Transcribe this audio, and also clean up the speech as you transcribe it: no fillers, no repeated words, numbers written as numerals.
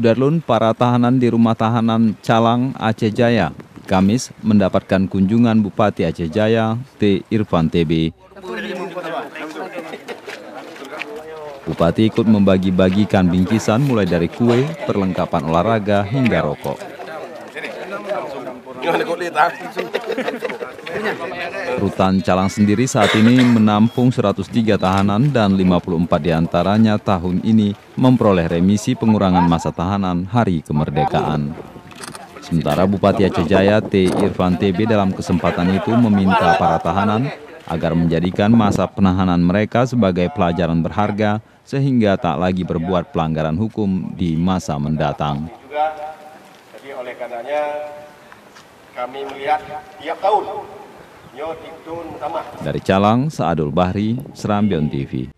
Sudarlun, para tahanan di Rumah Tahanan Calang, Aceh Jaya, Kamis mendapatkan kunjungan Bupati Aceh Jaya, T. Irfan TB. Bupati ikut membagi-bagikan bingkisan mulai dari kue, perlengkapan olahraga, hingga rokok. Rutan Calang sendiri saat ini menampung 103 tahanan dan 54 diantaranya tahun ini memperoleh remisi pengurangan masa tahanan hari kemerdekaan. Sementara Bupati Aceh Jaya T. Irfan TB dalam kesempatan itu meminta para tahanan agar menjadikan masa penahanan mereka sebagai pelajaran berharga sehingga tak lagi berbuat pelanggaran hukum di masa mendatang. Jadi oleh karenanya kami melihat tiap tahun. Dari Calang, Saadul Bahri, Serambion TV.